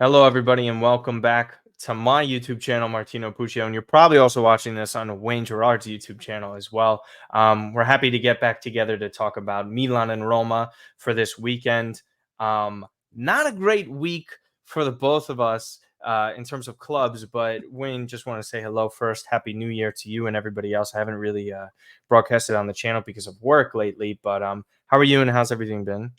Hello, everybody, and welcome back to my YouTube channel, Martino Puccio. And you're probably also watching this on Wayne Gerard's YouTube channel as well. We're happy to get back together to talk about Milan and Roma for this weekend. Not a great week for the both of us in terms of clubs, but Wayne, just want to say hello first. Happy New Year to you and everybody else. I haven't really broadcasted on the channel because of work lately, but how are you and how's everything been?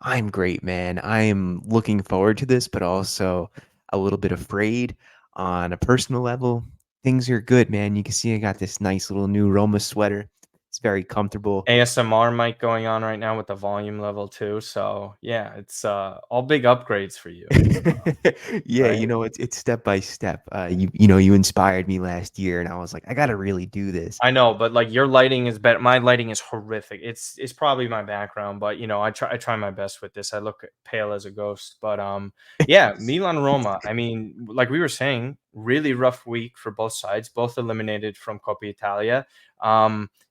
I'm great, man. I am looking forward to this, but also a little bit afraid on a personal level. Things are good, man. You can see I got this nice little new Roma sweater. It's very comfortable. ASMR mic going on right now with the volume level too. So yeah, it's all big upgrades for you, Yeah, right? it's step by step. You inspired me last year, and I was like, I gotta really do this. I know, but like your lighting is better. My lighting is horrific. It's probably my background, but I try my best with this. I look pale as a ghost, but yeah, Milan Roma. I mean, like we were saying, really rough week for both sides. Both eliminated from Coppa Italia.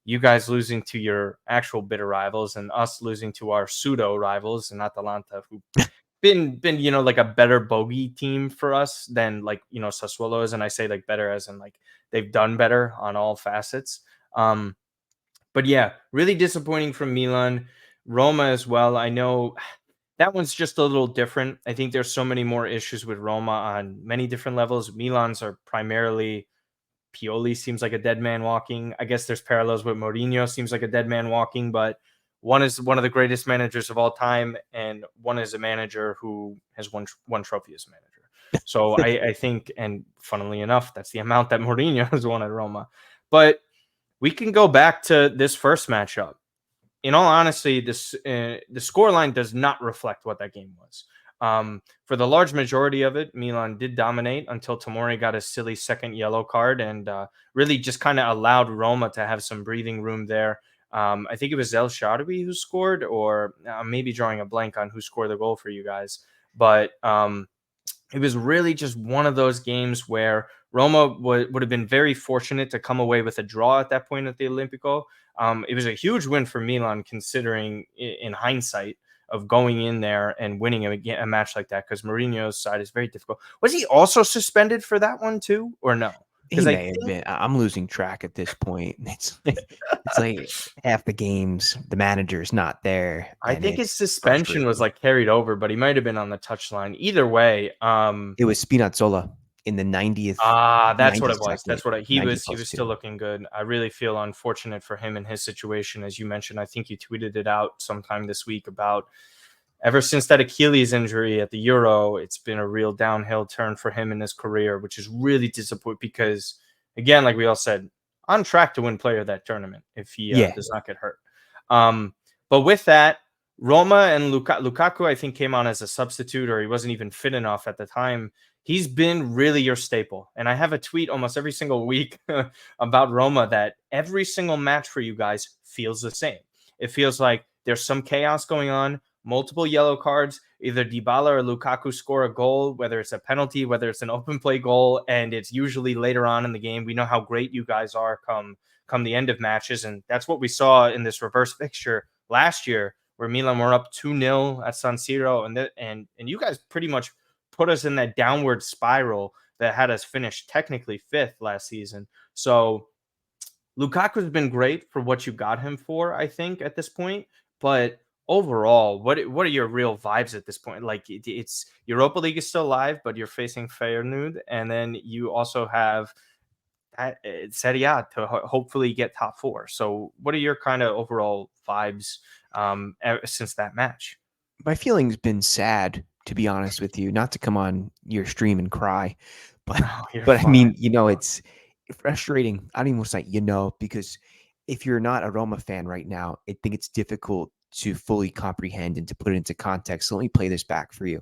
You guys losing to your actual bitter rivals, and us losing to our pseudo rivals and Atalanta, who been like a better bogey team for us than like Sassuolo is, and I say like better as in like they've done better on all facets. Um, but yeah, really disappointing from Milan, Roma as well. I know that one's just a little different. I think there's so many more issues with Roma on many different levels. Milan's are primarily Pioli seems like a dead man walking. I guess there's parallels with Mourinho seems like a dead man walking, but one is one of the greatest managers of all time, and one is a manager who has won one trophy as a manager. So I think, and funnily enough, that's the amount that Mourinho has won at Roma. But we can go back to this first matchup. In all honesty, the scoreline does not reflect what that game was. For the large majority of it, Milan did dominate until Tomori got a silly second yellow card and really just kind of allowed Roma to have some breathing room there. I think it was El Shaarawy who scored, or maybe drawing a blank on who scored the goal for you guys. But it was really just one of those games where Roma would have been very fortunate to come away with a draw at that point at the Olimpico. It was a huge win for Milan, considering in hindsight of going in there and winning a match like that, because Mourinho's side is very difficult. Was he also suspended for that one too, or no? He Because I may have think been. I'm losing track at this point. It's like half the games, the manager's not there, I and think his it's suspension was frustrating. like carried over, but he might have been on the touchline. Either way, It was Spinazzola in the 90th, That's what it was. 92nd, That's what he 90 was. He plus was still 2. looking good. I really feel unfortunate for him in his situation, as you mentioned. I think you tweeted it out sometime this week about ever since that Achilles injury at the Euro, it's been a real downhill turn for him in his career, which is really disappointing because, again, like we all said, on track to win player of that tournament if he Yeah, does not get hurt. Um, but with that, Roma and Lukaku, I think, came on as a substitute, or he wasn't even fit enough at the time. He's been really your staple. And I have a tweet almost every single week about Roma that every single match for you guys feels the same. It feels like there's some chaos going on, multiple yellow cards. Either Dybala or Lukaku score a goal, whether it's a penalty, whether it's an open play goal, and it's usually later on in the game. We know how great you guys are come the end of matches, and that's what we saw in this reverse fixture last year, where Milan were up 2-0 at San Siro, and you guys pretty much put us in that downward spiral that had us finish technically fifth last season. So Lukaku's been great for what you got him for, I think, at this point. But overall, what are your real vibes at this point? Like it's Europa League is still alive, but you're facing Feyenoord, and then you also have Serie A to hopefully get top four. So, what are your kind of overall vibes since that match? my feeling's been sad, to be honest with you. Not to come on your stream and cry, but No, you're but I fine. mean, it's frustrating. I don't even want to say because if you're not a Roma fan right now, I think it's difficult to fully comprehend and to put it into context. So let me play this back for you.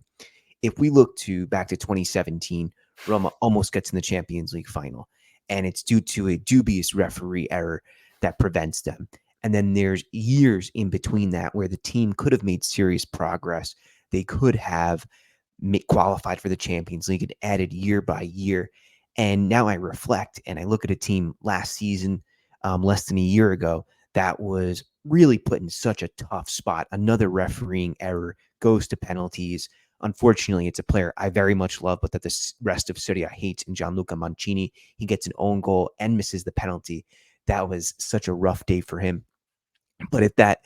If we look back to 2017, Roma almost gets in the Champions League final, and it's due to a dubious referee error that prevents them. And then there's years in between that where the team could have made serious progress. They could have qualified for the Champions League and added year by year. And now I reflect and I look at a team last season, less than a year ago, that was really put in such a tough spot. Another refereeing error goes to penalties. Unfortunately, it's a player I very much love, but that the rest of Serie A hates in Gianluca Mancini. He gets an own goal and misses the penalty. That was such a rough day for him. But if that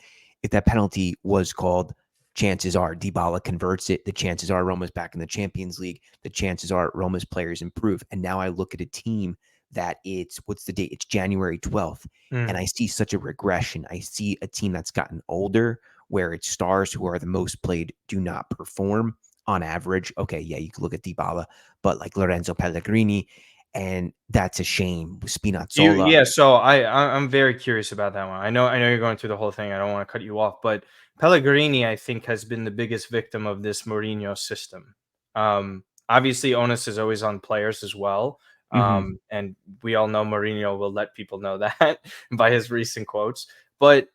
penalty was called, chances are Dybala converts it. The chances are Roma's back in the Champions League. The chances are Roma's players improve. And now I look at a team that what's the date? It's January 12th. And I see such a regression. I see a team that's gotten older where its stars who are the most played do not perform on average. Okay, yeah, you can look at Dybala, but like Lorenzo Pellegrini, and that's a shame. Spinazzola. Yeah, so I'm very curious about that one. I know you're going through the whole thing. I don't want to cut you off, but Pellegrini, I think, has been the biggest victim of this Mourinho system. Obviously, onus is always on players as well. And we all know Mourinho will let people know that by his recent quotes. But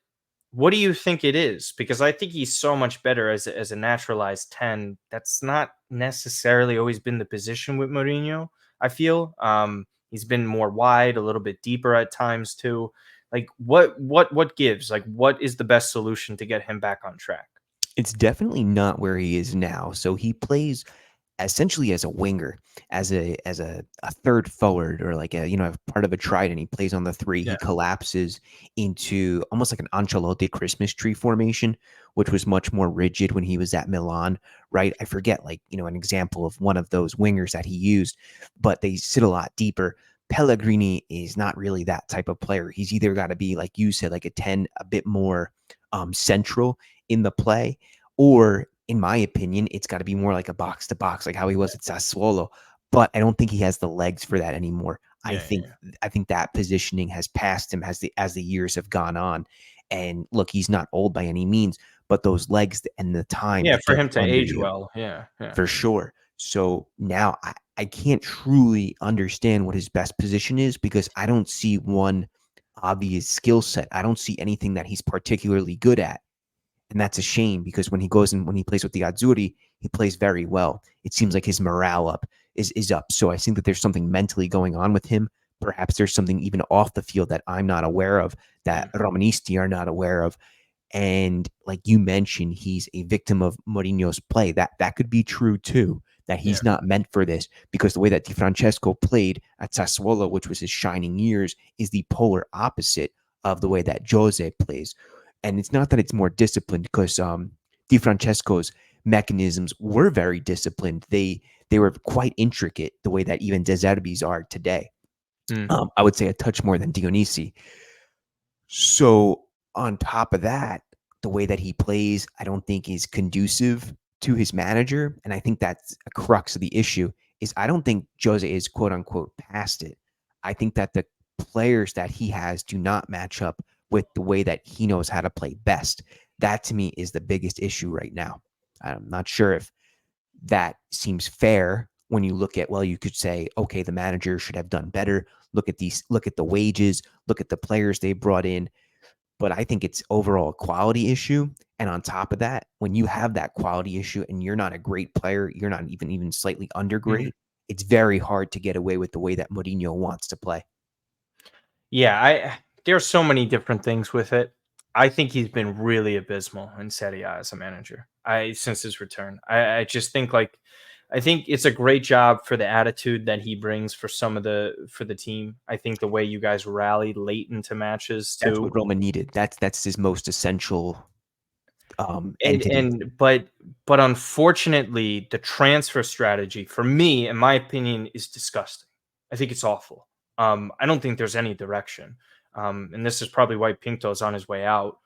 what do you think it is? Because I think he's so much better as a naturalized 10. That's not necessarily always been the position with Mourinho, I feel. He's been more wide, a little bit deeper at times too. Like what gives? Like what is the best solution to get him back on track? It's definitely not where he is now. So he plays essentially as a winger, as a third forward, or like a part of a trident. He plays on the three. Yeah. He collapses into almost like an Ancelotti Christmas tree formation, which was much more rigid when he was at Milan, right? I forget an example of one of those wingers that he used, but they sit a lot deeper. Pellegrini is not really that type of player. He's either got to be, like you said, like a 10, a bit more central in the play, or in my opinion, it's got to be more like a box to box, like how he was at Sassuolo. But I don't think he has the legs for that anymore. I think that positioning has passed him as the years have gone on. And look, he's not old by any means, but those legs and the time, Yeah, it for gets him to under age you well. Yeah. for sure. So now I can't truly understand what his best position is, because I don't see one obvious skill set. I don't see anything that he's particularly good at. And that's a shame, because when he plays with the Azzurri, he plays very well. It seems like his morale is up. So I think that there's something mentally going on with him. Perhaps there's something even off the field that I'm not aware of, that Romanisti are not aware of. And like you mentioned, he's a victim of Mourinho's play. That could be true too, that he's not meant for this, because the way that Di Francesco played at Sassuolo, which was his shining years, is the polar opposite of the way that Jose plays. And it's not that it's more disciplined, because Di Francesco's mechanisms were very disciplined. They were quite intricate, the way that even De Zerbi's are today. I would say a touch more than Dionisi. So on top of that, the way that he plays, I don't think is conducive to his manager. And I think that's a crux of the issue, is I don't think Jose is quote unquote past it. I think that the players that he has do not match up with the way that he knows how to play best. That to me is the biggest issue right now. I'm not sure if that seems fair when you look at, well, you could say, okay, the manager should have done better. Look at the wages, look at the players they brought in. But I think it's overall a quality issue. And on top of that, when you have that quality issue and you're not a great player, you're not even slightly under great, it's very hard to get away with the way that Mourinho wants to play. Yeah, there's so many different things with it. I think he's been really abysmal in Serie A as a manager. Since his return. I just think I think it's a great job for the attitude that he brings for the team. I think the way you guys rallied late into matches That's too. what Roma needed. That's his most essential And entity. and but unfortunately, the transfer strategy, for me, in my opinion, is disgusting. I think it's awful. I don't think there's any direction. And this is probably why Pinto's on his way out.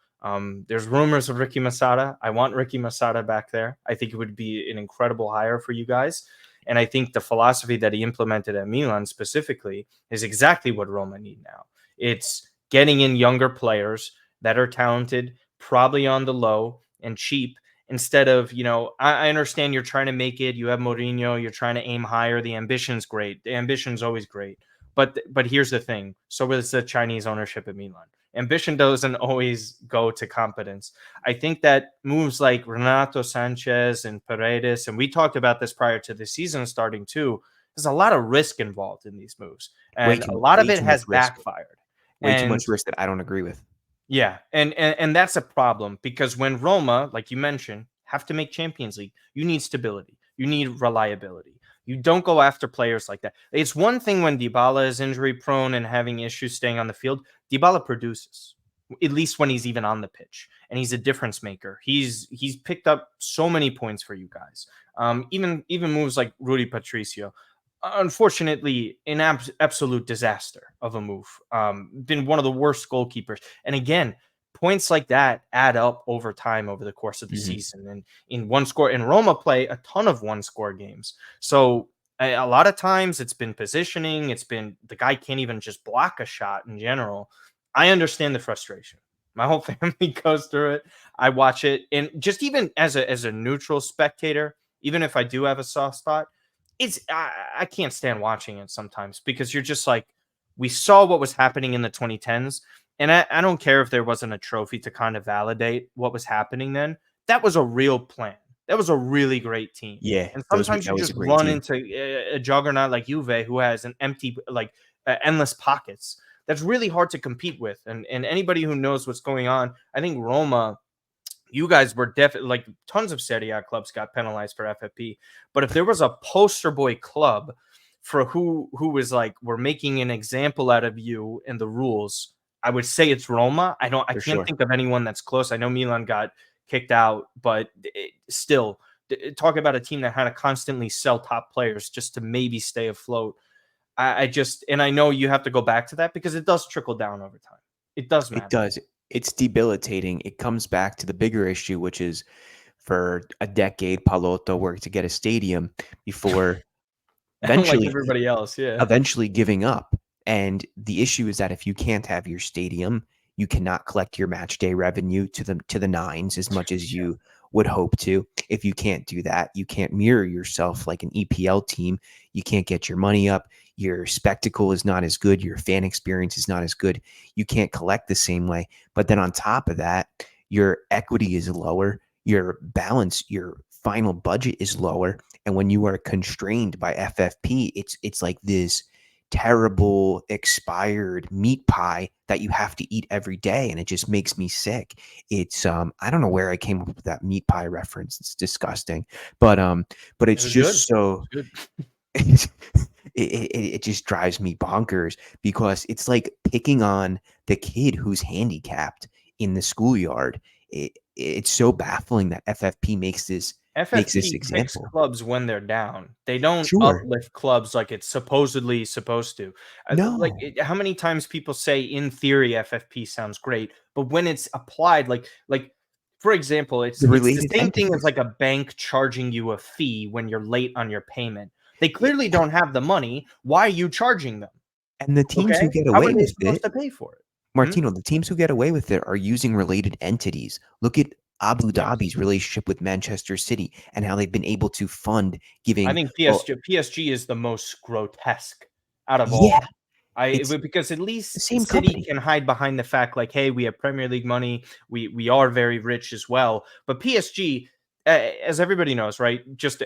There's rumors of Ricky Masada. I want Ricky Masada back there. I think it would be an incredible hire for you guys. And I think the philosophy that he implemented at Milan specifically is exactly what Roma need now. It's getting in younger players that are talented, probably on the low and cheap, instead of, I understand you're trying to make it. You have Mourinho, you're trying to aim higher. The ambition's great. The ambition's always great. But here's the thing. So is the Chinese ownership at Milan. Ambition doesn't always go to competence. I think that moves like Renato Sanchez and Paredes, and we talked about this prior to the season starting too, there's a lot of risk involved in these moves. And a lot of Way it too much has risk. backfired. Way too And much risk that I don't agree with. yeah, and that's a problem, because when Roma, like you mentioned, have to make Champions League, you need stability. You need reliability. You don't go after players like that. It's one thing when Dybala is injury prone and having issues staying on the field. Dybala produces, at least when he's even on the pitch, and he's a difference maker. He's picked up so many points for you guys. Even moves like Rudi Patricio. Unfortunately, an absolute disaster of a move. Been one of the worst goalkeepers. And again, points like that add up over time over the course of the season. And in one score, in Roma play a ton of one score games. So a lot of times it's been positioning. It's been the guy can't even just block a shot in general. I understand the frustration. My whole family goes through it. I watch it. And just even as a neutral spectator, even if I do have a soft spot, I can't stand watching it sometimes because you're just like, we saw what was happening in the 2010s. And I don't care if there wasn't a trophy to kind of validate what was happening then. That was a real plan. That was a really great team. Yeah, And sometimes you just run into a juggernaut like Juve who has an empty, endless pockets. That's really hard to compete with. And anybody who knows what's going on, I think Roma, you guys were definitely like tons of Serie A clubs got penalized for FFP. But if there was a poster boy club for who was like, we're making an example out of you in the rules, I would say it's Roma. I can't think of anyone that's close. I know Milan got kicked out, but still, talk about a team that had to constantly sell top players just to maybe stay afloat. And I know you have to go back to that because it does trickle down over time. It does matter. It does. It's debilitating. It comes back to the bigger issue, which is for a decade, Palotto worked to get a stadium before eventually, like everybody else, eventually giving up. And the issue is that if you can't have your stadium, you cannot collect your match day revenue to the nines as much as you would hope to. If you can't do that, you can't mirror yourself like an EPL team. You can't get your money up. Your spectacle is not as good. Your fan experience is not as good. You can't collect the same way. But then on top of that, your equity is lower. Your balance, your final budget is lower. And when you are constrained by FFP, it's like this terrible expired meat pie that you have to eat every day, and it just makes me sick. It's I don't know where I came up with that meat pie reference. It's disgusting, but it's just so it just drives me bonkers because it's like picking on the kid who's handicapped in the schoolyard. It's so baffling that FFP makes this example. Clubs when they're down. They don't Sure. uplift clubs like it's supposedly supposed to. No. How many times people say in theory FFP sounds great, but when it's applied, like for example, it's the same thing as like a bank charging you a fee when you're late on your payment. They clearly don't have the money. Why are you charging them? And the teams who get away with it, to pay for it? Martino, the teams who get away with it are using related entities. Look at Abu Dhabi's relationship with Manchester City and how they've been able to fund giving. I think PSG is the most grotesque out of all. Because at least City can hide behind the fact like, hey, we have Premier League money. We are very rich as well. But PSG, as everybody knows, right? Just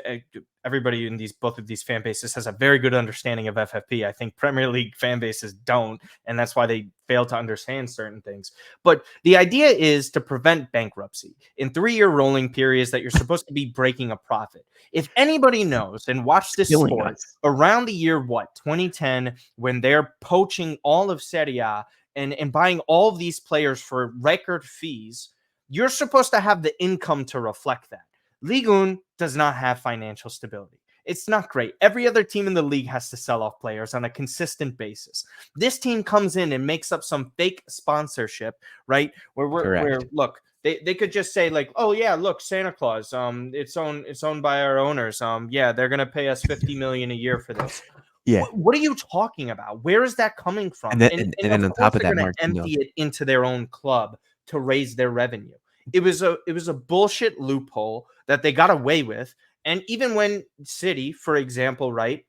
everybody in both of these fan bases has a very good understanding of FFP. I think Premier League fan bases don't, and that's why they fail to understand certain things. But the idea is to prevent bankruptcy in 3-year rolling periods that you're supposed to be breaking a profit. If anybody knows and watch this sport around the year 2010, when they're poaching all of Serie A and buying all of these players for record fees, you're supposed to have the income to reflect that. Ligue 1 does not have financial stability. It's not great. Every other team in the league has to sell off players on a consistent basis. This team comes in and makes up some fake sponsorship, right? Where look, they could just say like, oh yeah, look, Santa Claus, it's owned by our owners. Yeah, they're gonna pay us 50 million a year for this. Yeah. What are you talking about? Where is that coming from? And then on top of that, Martino, empty it into their own club to raise their revenue. It was a bullshit loophole that they got away with. And even when City, for example, right,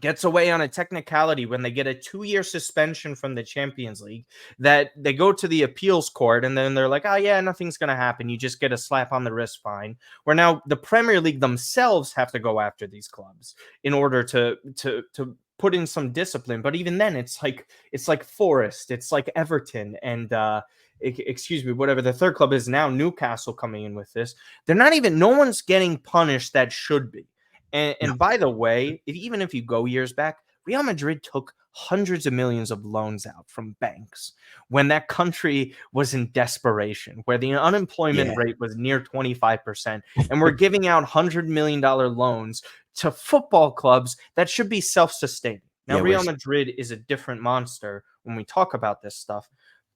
gets away on a technicality when they get a 2-year suspension from the Champions League, that they go to the appeals court and then they're like, oh yeah, nothing's going to happen. You just get a slap on the wrist fine. Where now the Premier League themselves have to go after these clubs in order to put in some discipline. But even then it's like Forest, it's like Everton, and excuse me, whatever the third club is now, Newcastle coming in with this. No one's getting punished that should be. No. And by the way, even if you go years back, Real Madrid took hundreds of millions of loans out from banks when that country was in desperation, where the unemployment rate was near 25%, and we're giving out $100 million loans to football clubs that should be self-sustaining. Now, Real Madrid is a different monster when we talk about this stuff,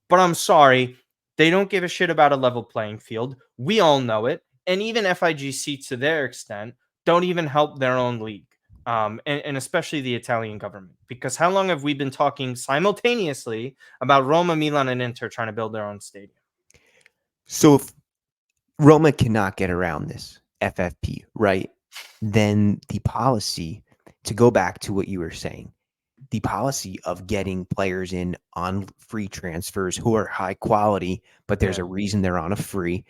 but I'm sorry, they don't give a shit about a level playing field. We all know it. And even FIGC, to their extent, don't even help their own league. And especially the Italian government, because how long have we been talking simultaneously about Roma, Milan, and Inter trying to build their own stadium? So if Roma cannot get around this FFP, right, then the policy, to go back to what you were saying, the policy of getting players in on free transfers who are high quality, but there's a reason they're on a free.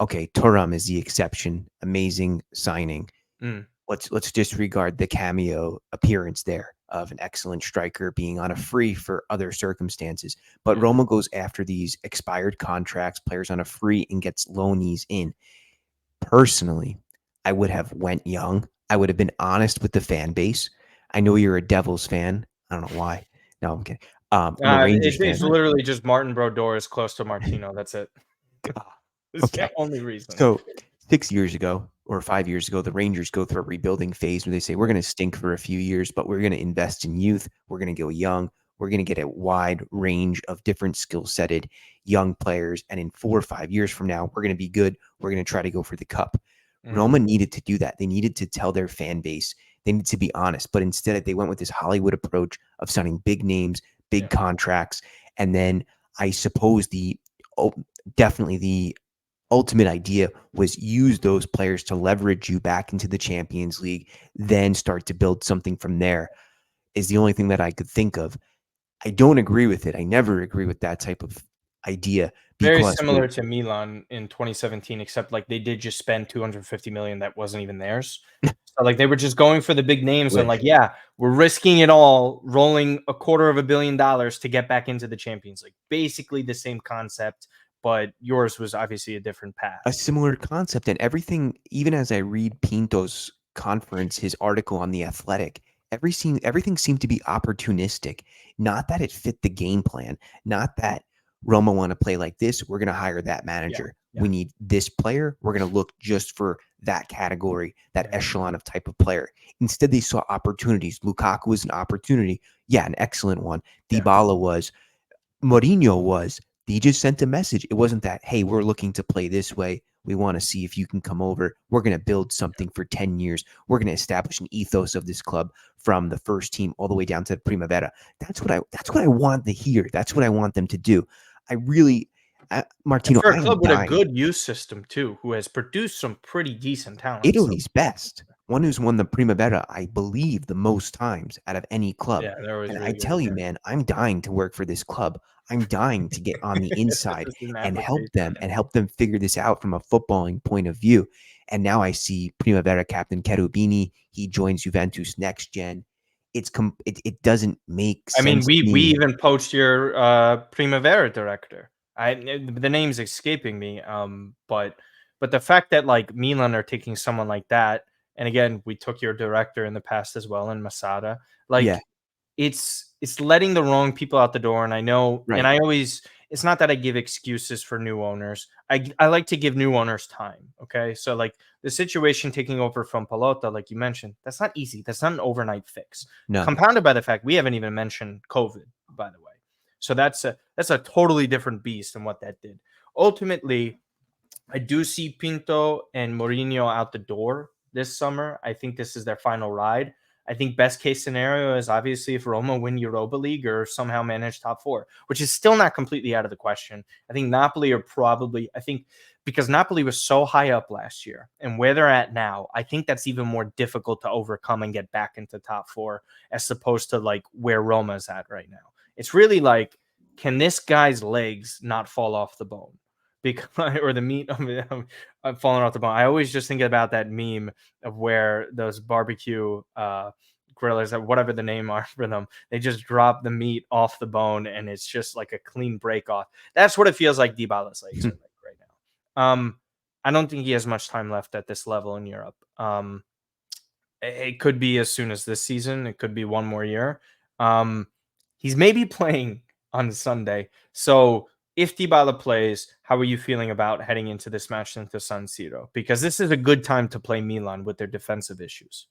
Okay, Thuram is the exception. Amazing signing. Let's disregard the cameo appearance there of an excellent striker being on a free for other circumstances. But Roma goes after these expired contracts, players on a free, and gets loanees in. Personally, I would have went young. I would have been honest with the fan base. I know you're a Devils fan. I don't know why. No, I'm kidding. I'm a Rangers It's fan. literally just Martin Brodeur is close to Martino. That's it. It's the only reason. So 6 years ago or 5 years ago, the Rangers go through a rebuilding phase where they say, we're going to stink for a few years, but we're going to invest in youth. We're going to go young. We're going to get a wide range of different skill-setted young players. And in 4 or 5 years from now, we're going to be good. We're going to try to go for the cup. Roma needed to do that. They needed to tell their fan base. They need to be honest. But instead, they went with this Hollywood approach of signing big names, big contracts. And then I suppose definitely the ultimate idea was use those players to leverage you back into the Champions League, then start to build something from there, is the only thing that I could think of. I don't agree with it. I never agree with that type of idea. Very similar to Milan in 2017, except like they did just spend 250 million that wasn't even theirs. So like they were just going for the big names and like, we're risking it all, rolling $250 million to get back into the Champions League. Basically the same concept, but yours was obviously a different path. A similar concept, and everything, even as I read Pinto's conference, his article on The Athletic, everything seemed to be opportunistic. Not that it fit the game plan, not that Roma want to play like this, we're going to hire that manager. We need this player, we're going to look just for that category, that echelon of type of player. Instead, they saw opportunities. Lukaku was an opportunity. Yeah, an excellent one. Dybala was. Mourinho was. He just sent a message. It wasn't that, hey, we're looking to play this way. We want to see if you can come over. We're going to build something for 10 years. We're going to establish an ethos of this club from the first team all the way down to Primavera. That's what I want to hear. That's what I want them to do. Martino, for a club with a good youth system too, who has produced some pretty decent talent. Italy's best. One who's won the Primavera, I believe, the most times out of any club. Yeah, and really I tell you, man, I'm dying to work for this club. I'm dying to get on the inside and help them figure this out from a footballing point of view. And now I see Primavera captain Cherubini. He joins Juventus next gen. It doesn't make sense. I mean, we even poached your Primavera director. The name's escaping me. But the fact that like Milan are taking someone like that, and again, we took your director in the past as well, in Masada. Like, it's letting the wrong people out the door. And I know, and I always, it's not that I give excuses for new owners. I like to give new owners time. Okay, so like the situation taking over from Pallotta, like you mentioned, that's not easy. That's not an overnight fix. No. Compounded by the fact we haven't even mentioned COVID, by the way. So that's a totally different beast than what that did. Ultimately, I do see Pinto and Mourinho out the door this summer. I think this is their final ride. I think best case scenario is obviously if Roma win Europa League or somehow manage top four, which is still not completely out of the question. I think Napoli are probably, because Napoli was so high up last year and where they're at now, I think that's even more difficult to overcome and get back into top four as opposed to like where Roma's at right now. It's really like, can this guy's legs not fall off the bone? Or the meat of falling off the bone. I always just think about that meme of where those barbecue grillers, or whatever the name are for them. They just drop the meat off the bone, and it's just like a clean break off. That's what it feels like Dybala's legs are like right now. I don't think he has much time left at this level in Europe. It could be as soon as this season. It could be one more year. He's maybe playing on Sunday. So if Dybala plays, how are you feeling about heading into this match into San Siro? Because this is a good time to play Milan with their defensive issues.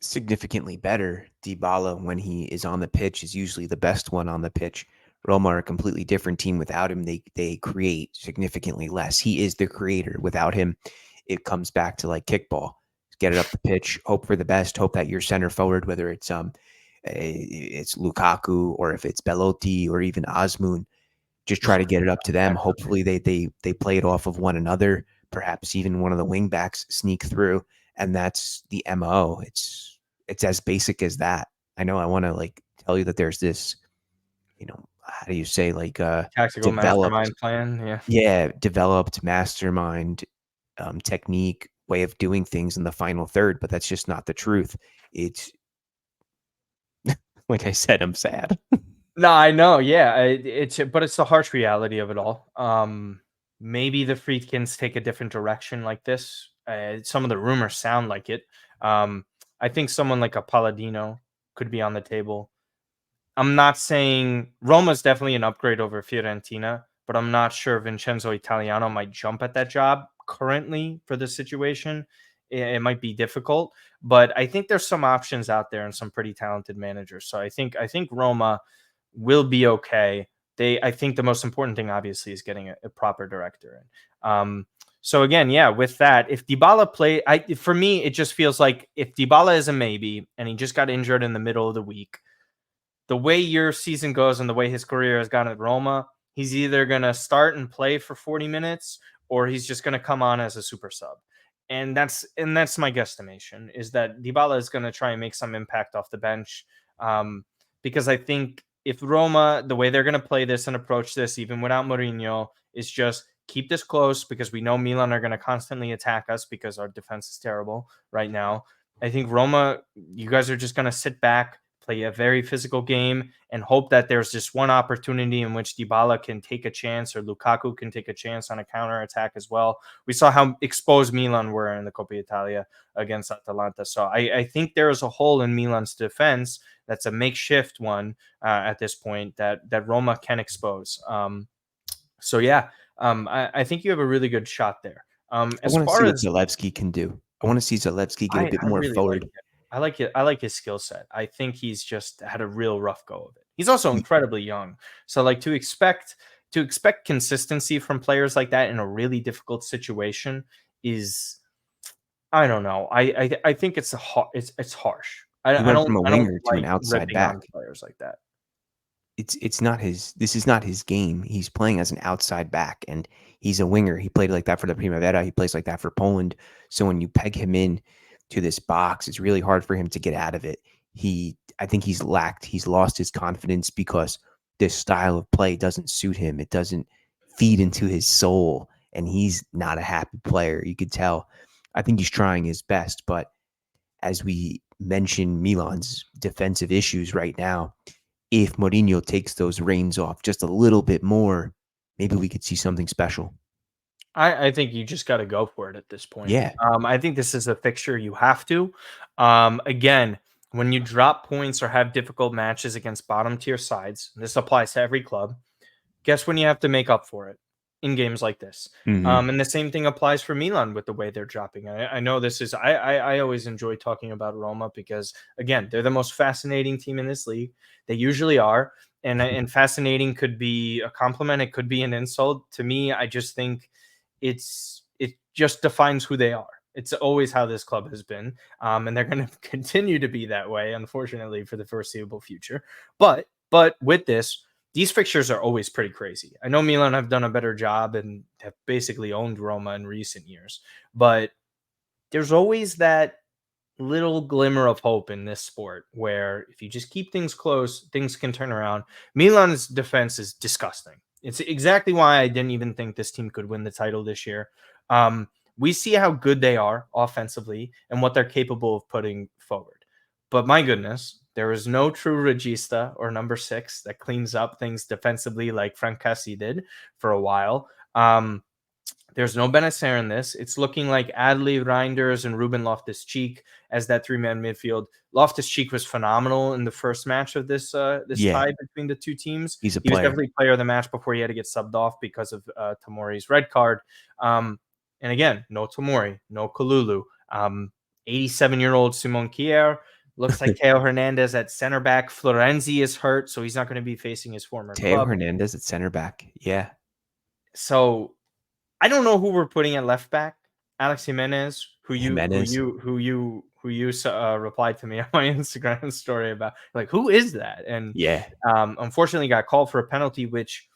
Significantly better. Dybala, when he is on the pitch, is usually the best one on the pitch. Roma are a completely different team without him. They create significantly less. He is the creator. Without him, it comes back to like kickball. Get it up the pitch, hope for the best, hope that your center forward, whether it's Lukaku or if it's Belotti or even Azmoun, just try to get it up to them. Hopefully they play it off of one another. Perhaps even one of the wing backs sneak through, and that's the MO. It's as basic as that. I know I want to like tell you that there's this, how do you say, like Tactical mastermind plan. Yeah. Developed mastermind technique, way of doing things in the final third, but that's just not the truth. It's like I said, I'm sad. No, I know. Yeah, but it's the harsh reality of it all. Maybe the Friedkins take a different direction like this. Some of the rumors sound like it. I think someone like a Palladino could be on the table. I'm not saying Roma's definitely an upgrade over Fiorentina, but I'm not sure Vincenzo Italiano might jump at that job currently for the situation. It might be difficult, but I think there's some options out there and some pretty talented managers. So I think Roma will be okay. I think the most important thing, obviously, is getting a proper director in. So again, yeah, with that, if Dybala for me, it just feels like if Dybala is a maybe and he just got injured in the middle of the week, the way your season goes and the way his career has gone at Roma, he's either going to start and play for 40 minutes or he's just going to come on as a super sub. And that's my guesstimation, is that Dybala is going to try and make some impact off the bench. Because I think if Roma, the way they're going to play this and approach this, even without Mourinho, is just keep this close because we know Milan are going to constantly attack us because our defense is terrible right now. I think Roma, you guys are just going to sit back, play a very physical game, and hope that there's just one opportunity in which Dybala can take a chance or Lukaku can take a chance on a counterattack as well. We saw how exposed Milan were in the Coppa Italia against Atalanta. So I think there is a hole in Milan's defense that's a makeshift one at this point that Roma can expose. So yeah, I think you have a really good shot there. I want to see what Zalewski can do. I want to see Zalewski get a bit more really forward. I like it. I like his skill set. I think he's just had a real rough go of it. He's also incredibly young. So like to expect consistency from players like that in a really difficult situation is, I don't know. I think it's harsh. He went from a winger to an outside back. Players like that. It's not his. This is not his game. He's playing as an outside back, and he's a winger. He played like that for the Primavera. He plays like that for Poland. So when you peg him in to this box, it's really hard for him to get out of it. I think he's lost his confidence because this style of play doesn't suit him. It doesn't feed into his soul, and he's not a happy player. You could tell. I think he's trying his best, but as we mentioned, Milan's defensive issues right now, if Mourinho takes those reins off just a little bit more, maybe we could see something special. I think you just got to go for it at this point. Yeah. I think this is a fixture you have to. Again, when you drop points or have difficult matches against bottom tier sides, this applies to every club. Guess when you have to make up for it in games like this. Mm-hmm. And the same thing applies for Milan with the way they're dropping. I know this is, I always enjoy talking about Roma because, again, they're the most fascinating team in this league. They usually are. And fascinating could be a compliment. It could be an insult. To me, I just think it just defines who they are. It's always how this club has been. And they're going to continue to be that way, unfortunately, for the foreseeable future. But with this, these fixtures are always pretty crazy. I know Milan have done a better job and have basically owned Roma in recent years, but there's always that little glimmer of hope in this sport where if you just keep things close, things can turn around. Milan's defense is disgusting. It's exactly why I didn't even think this team could win the title this year. We see how good they are offensively and what they're capable of putting forward. But my goodness, there is no true regista or number 6 that cleans up things defensively like Francesi did for a while. There's no Benacer in this. It's looking like Adli, Reijnders, and Ruben Loftus-Cheek as that 3-man midfield. Loftus-Cheek was phenomenal in the first match of this tie between the two teams. He's a He was player. definitely player of the match before he had to get subbed off because of Tomori's red card. And again, no Tomori, no Kalulu. 87-year-old Simon Kjaer. Looks like Theo Hernandez at center back. Florenzi is hurt, so he's not going to be facing his former Theo club. Hernandez at center back. Yeah. So I don't know who we're putting at left back. Alex Jimenez, who you replied to me on my Instagram story about, like, who is that? And unfortunately got called for a penalty, which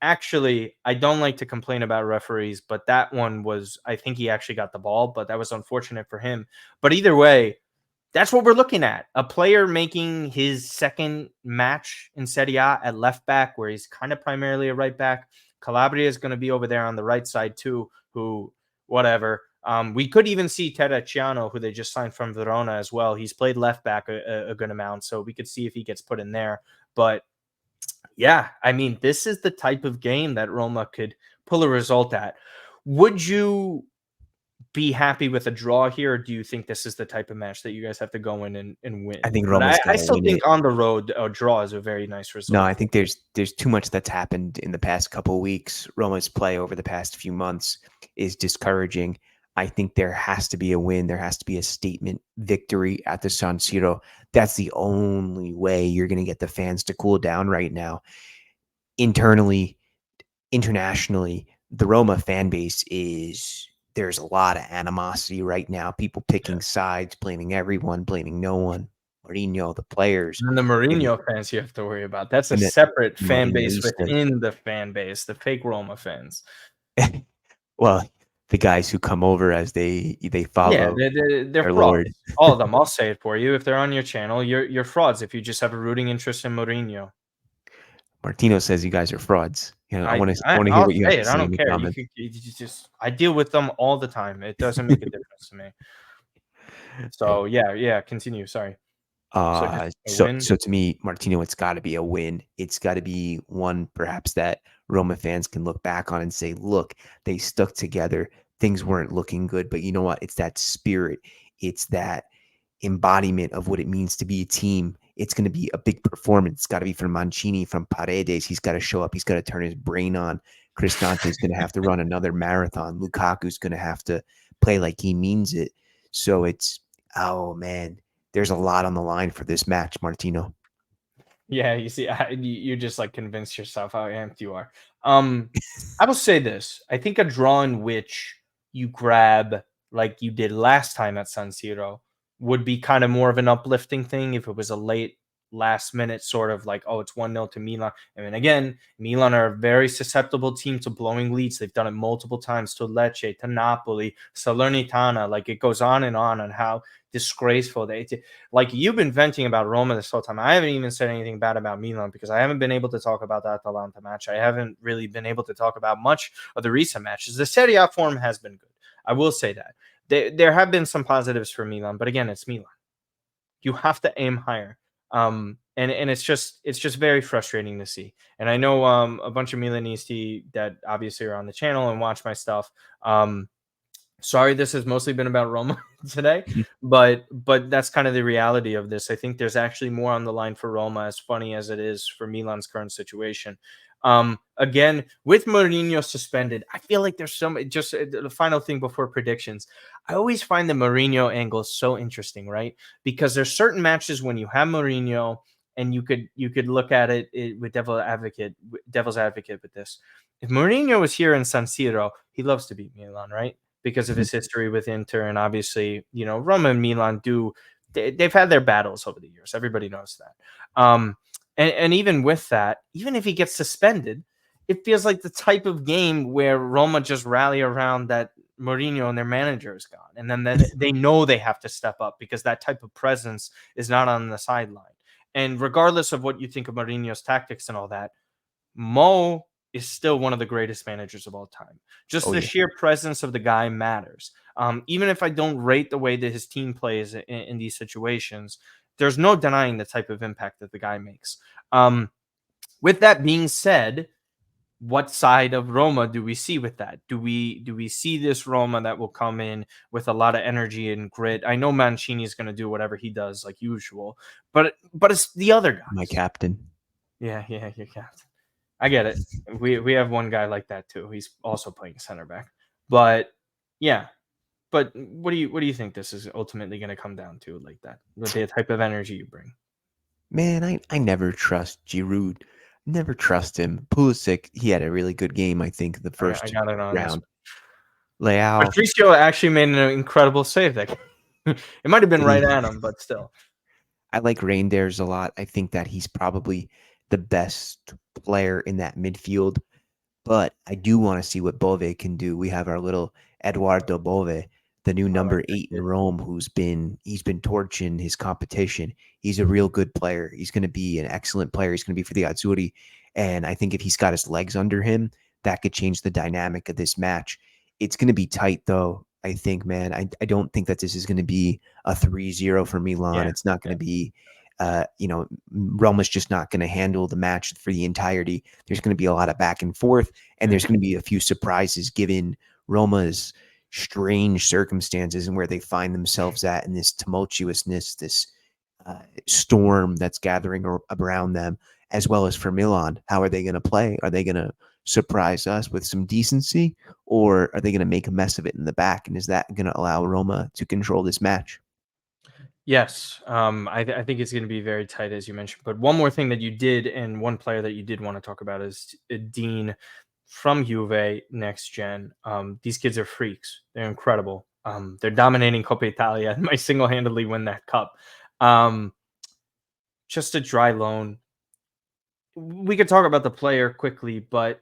actually I don't like to complain about referees, but that one was, I think he actually got the ball, but that was unfortunate for him. But either way, that's what we're looking at. A player making his second match in Serie A at left back, where he's kind of primarily a right back. Calabria is going to be over there on the right side too, who, whatever. We could even see Terracciano, who they just signed from Verona as well. He's played left back a good amount, so we could see if he gets put in there. But yeah, I mean, this is the type of game that Roma could pull a result at. Would you be happy with a draw here, or do you think this is the type of match that you guys have to go in and win? I think Roma's I still think on the road a draw is a very nice result. No, I think there's too much that's happened in the past couple of weeks. Roma's play over the past few months is discouraging. I think there has to be a win. There has to be a statement victory at the San Siro. That's the only way you're going to get the fans to cool down right now. Internally, internationally, the Roma fan base there's a lot of animosity right now. People picking sides, blaming everyone, blaming no one. Mourinho, the players. And the Mourinho fans you have to worry about. That's a separate fan base within the fan base, the fake Roma fans. Well, the guys who come over as they follow. Yeah, they're frauds. Lord. All of them. I'll say it for you. If they're on your channel, you're frauds if you just have a rooting interest in Mourinho. Martino says you guys are frauds. You know, I want to hear what you have to say. I don't care. I deal with them all the time. It doesn't make a difference to me. So yeah. Continue. Sorry. So to me, Martino, it's got to be a win. It's got to be one perhaps that Roma fans can look back on and say, look, they stuck together. Things weren't looking good, but you know what? It's that spirit. It's that embodiment of what it means to be a team. It's going to be a big performance. It's got to be from Mancini, from Paredes. He's got to show up. He's got to turn his brain on. Cristante is going to have to run another marathon. Lukaku's going to have to play like he means it. So it's, oh man, there's a lot on the line for this match, Martino. Yeah, you see, you just like convinced yourself how amped you are. I will say this. I think a draw in which you grab, like you did last time at San Siro, would be kind of more of an uplifting thing if it was a last minute sort of like, oh, it's 1-0 to Milan. I mean, again, Milan are a very susceptible team to blowing leads. They've done it multiple times to Lecce, to Napoli, Salernitana. Like it goes on how disgraceful they, like, you've been venting about Roma this whole time. I haven't even said anything bad about Milan because I haven't been able to talk about the Atalanta match. I haven't really been able to talk about much of the recent matches. The Serie A form has been good. I will say that. There have been some positives for Milan, but again, it's Milan. You have to aim higher. And it's just very frustrating to see. And I know a bunch of Milanisti that obviously are on the channel and watch my stuff. Sorry, this has mostly been about Roma today, but that's kind of the reality of this. I think there's actually more on the line for Roma, as funny as it is for Milan's current situation. Again, with Mourinho suspended, I feel like there's just the final thing before predictions. I always find the Mourinho angle so interesting, right? Because there's certain matches when you have Mourinho and you could look at it with devil's advocate with this. If Mourinho was here in San Siro, he loves to beat Milan, right? Because of his history with Inter, and obviously, Roma and Milan they've had their battles over the years. Everybody knows that. And even with that, even if he gets suspended, it feels like the type of game where Roma just rally around that Mourinho and their manager is gone. And then they know they have to step up because that type of presence is not on the sideline. And regardless of what you think of Mourinho's tactics and all that, Mo is still one of the greatest managers of all time. Just Oh the yeah, sheer presence of the guy matters. Even if I don't rate the way that his team plays in these situations, there's no denying the type of impact that the guy makes. With that being said, what side of Roma do we see with that? Do we see this Roma that will come in with a lot of energy and grit? I know Mancini is going to do whatever he does like usual, but it's the other my guys. captain. Yeah, your captain. I get it. We have one guy like that too. He's also playing center back. But yeah, but what do you think this is ultimately going to come down to like that? With the type of energy you bring. Man, I never trust Giroud. Never trust him. Pulisic, he had a really good game, I think, the I first got it on this. round. Leao, Patricio actually made an incredible save that it might have been did right he? at him, but still. I like Reijnders a lot. I think that he's probably the best player in that midfield. But I do want to see what Bove can do. We have our little Eduardo Bove, the new I like number that 8 in kid. Rome, he's been torching his competition. He's a real good player. He's going to be an excellent player. He's going to be for the Azzurri, and I think if he's got his legs under him, that could change the dynamic of this match. It's going to be tight, though. I think, man. I don't think that this is going to be a 3-0 for Milan. Yeah, It's not going yeah. to be Roma's just not going to handle the match for the entirety. There's going to be a lot of back and forth, and there's going to be a few surprises given Roma's strange circumstances and where they find themselves at in this tumultuousness, this storm that's gathering around them, as well as for Milan. How are they going to play? Are they going to surprise us with some decency, or are they going to make a mess of it in the back? And is that going to allow Roma to control this match? Yes, I think it's going to be very tight, as you mentioned. But one more thing that you did, and one player that you did want to talk about is Dean from Juve next gen. These kids are freaks. They're incredible. They're dominating Coppa Italia. Might single-handedly win that cup. Just a dry loan. We could talk about the player quickly, but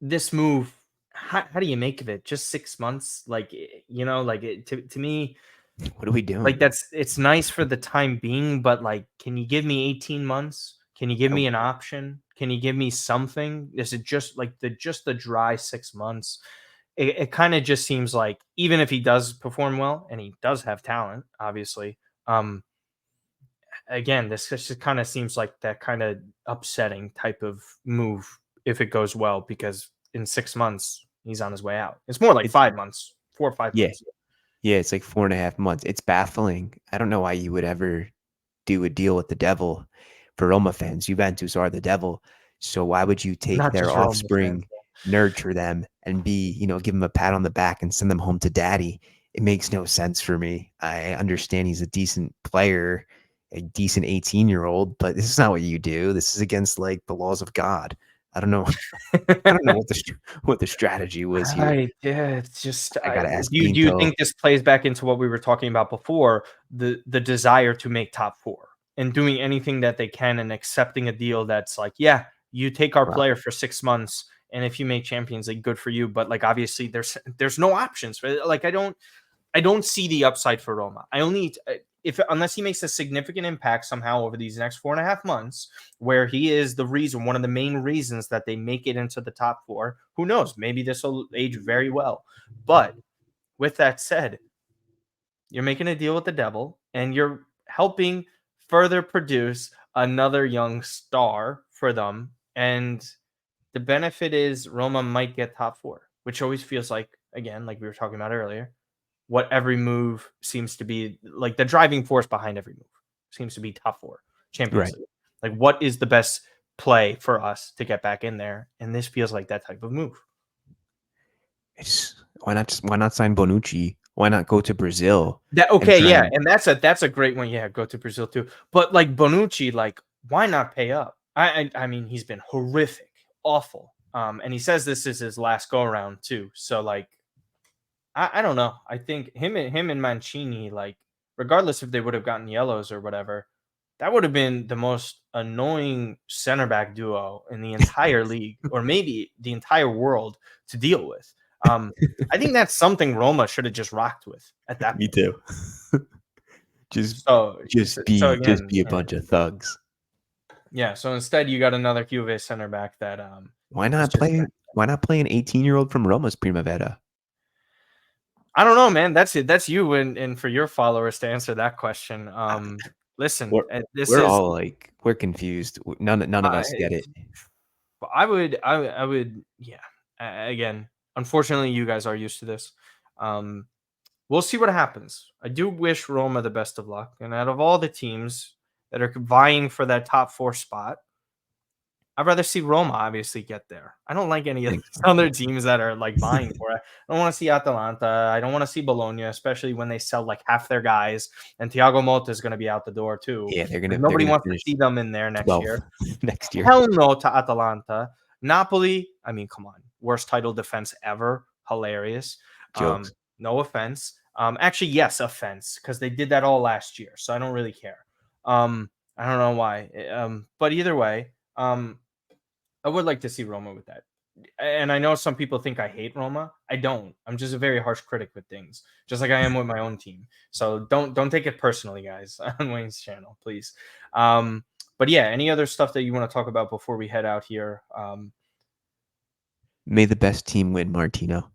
this move, how do you make of it? Just 6 months, like like to me. What are we Like, doing? it's nice for the time being, but, like, can you give me 18 months? Can you give me an option? Can you give me something? Is it just, like, the dry 6 months? It kinda just seems like even if he does perform well, and he does have talent, obviously, again, this just kinda seems like that kinda upsetting type of move if it goes well, because in 6 months, he's on his way out. It's more like It's 5 months, 4 or 5 yeah, months. yeah. It's like 4.5 months. It's baffling. I don't know why you would ever do a deal with the devil. For Roma fans, Juventus are the devil. So why would you take Not their just Roma fans. offspring, nurture them, and give them a pat on the back and send them home to daddy? It makes no sense for me. I understand he's a decent player, a decent 18-year-old, but this is not what you do. This is against like the laws of God. I don't know. I don't know what the strategy was here. Right, yeah, it's just, I gotta ask do you Pinto. think this plays back into what we were talking about before, the desire to make top 4 and doing anything that they can and accepting a deal that's like, "Yeah, you take our Well, player for 6 months, and if you make Champions League, good for you," but, like, obviously, there's no options, right? Like, I don't see the upside for Roma. I only if unless he makes a significant impact somehow over these next 4.5 months, where he is the reason, one of the main reasons that they make it into the top 4. Who knows? Maybe this will age very well. But with that said, you're making a deal with the devil, and you're helping further produce another young star for them. And the benefit is Roma might get top 4, which always feels like, again, like we were talking about earlier, what every move seems to be like the driving force behind every move seems to be top 4 Champions right. League. Like, what is the best play for us to get back in there? And this feels like that type of move. It's why not sign Bonucci? Why not go to Brazil That and okay, try yeah, and and that's a great one. Yeah, go to Brazil too. But like Bonucci, like, why not pay up? I mean, he's been horrific, awful. And he says this is his last go around too. So like, I don't know. I think him and Mancini, like, regardless if they would have gotten yellows or whatever, that would have been the most annoying center back duo in the entire league, or maybe the entire world to deal with. I think that's something Roma should have just rocked with at that me point. too. just So, just be just again, be a bunch of thugs. yeah. So instead, you got another Juve center back that Why It's not just play? Why not play an 18-year-old from Roma's Primavera? I don't know, man. That's it. That's you and for your followers to answer that question. Listen, We're this we're is all like we're confused. None of us get it. I would, yeah. Again, unfortunately, you guys are used to this. Um, we'll see what happens. I do wish Roma the best of luck, and out of all the teams that are vying for that top 4 spot, I'd rather see Roma obviously get there. I don't like any of Thanks, these other Martino. teams that are like vying for it. I don't want to see Atalanta. I don't want to see Bologna, especially when they sell like half their guys. And Thiago Motta is going to be out the door too. Yeah, they're Nobody gonna wants to finish see them in there next 12th year. next year. Hell no to Atalanta. Napoli, I mean, come on. Worst title defense ever. Hilarious. Jokes. No offense. Actually, yes, offense, because they did that all last year. So I don't really care. I don't know why. But either way, I would like to see Roma with that. And I know some people think I hate Roma. I don't. I'm just a very harsh critic with things, just like I am with my own team. So don't take it personally, guys, on Wayne's channel, please. But yeah, any other stuff that you want to talk about before we head out here? May the best team win, Martino.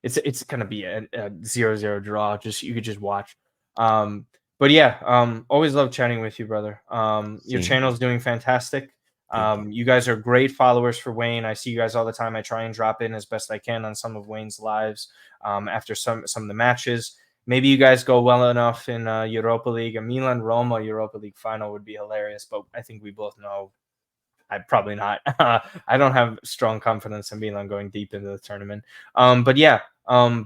It's gonna be a 0-0 draw. Just you could just watch. But yeah, always love chatting with you, brother. Your Same. channel's doing fantastic. Thank you. You guys are great followers for Wayne. I see you guys all the time. I try and drop in as best I can on some of Wayne's lives after some of the matches. Maybe you guys go well enough in Europa League. A Milan Roma Europa League final would be hilarious, but I think we both know I probably not. I don't have strong confidence in Milan going deep into the tournament. But yeah,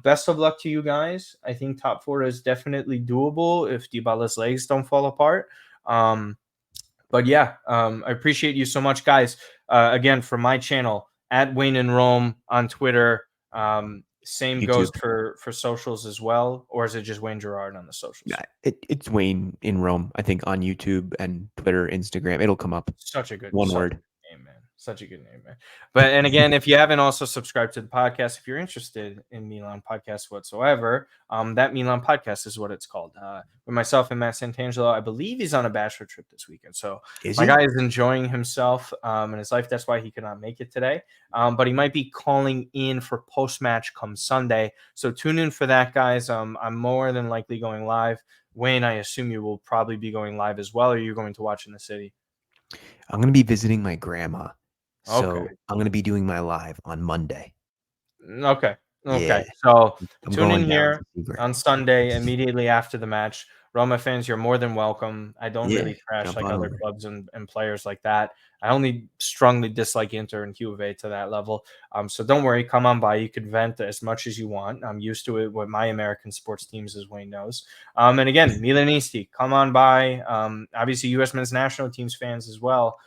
best of luck to you guys. I think top 4 is definitely doable if Dybala's legs don't fall apart. But yeah, I appreciate you so much, guys. Again, for my channel at Wayne and Rome on Twitter. Same goes YouTube. for socials as well, or is it just Wayne Gerard on the socials? It's Wayne in Rome. I think on YouTube and Twitter, Instagram, it'll come up. Such a good One word. name, man. Such a good name, man. But and again, if you haven't also subscribed to the podcast, if you're interested in Milan podcast whatsoever, that Milan podcast is what it's called. With myself and Matt Santangelo, I believe he's on a bachelor trip this weekend. So Is my he? guy is enjoying himself in his life. That's why he could not make it today. But he might be calling in for post match come Sunday. So tune in for that, guys. I'm more than likely going live. Wayne, I assume you will probably be going live as well. Or are you going to watch in the city? I'm going to be visiting my grandma. So Okay. I'm going to be doing my live on Monday. Okay. Yeah. So I'm tune in going down here to see grandma. on Sunday immediately after the match. Roma fans, you're more than welcome. I don't Yeah, really trash jump like on other over. clubs and players like that. I only strongly dislike Inter and Juve to that level. So don't worry, come on by. You can vent as much as you want. I'm used to it with my American sports teams, as Wayne knows. And again, Milanisti, come on by. Obviously, U.S. men's national teams fans as well.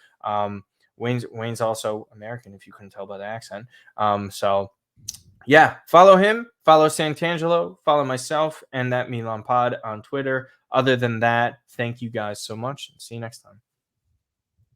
Wayne's also American, if you couldn't tell by the accent. So yeah, follow him, follow Santangelo, follow myself and that Milan Pod on Twitter. Other than that, thank you guys so much and see you next time.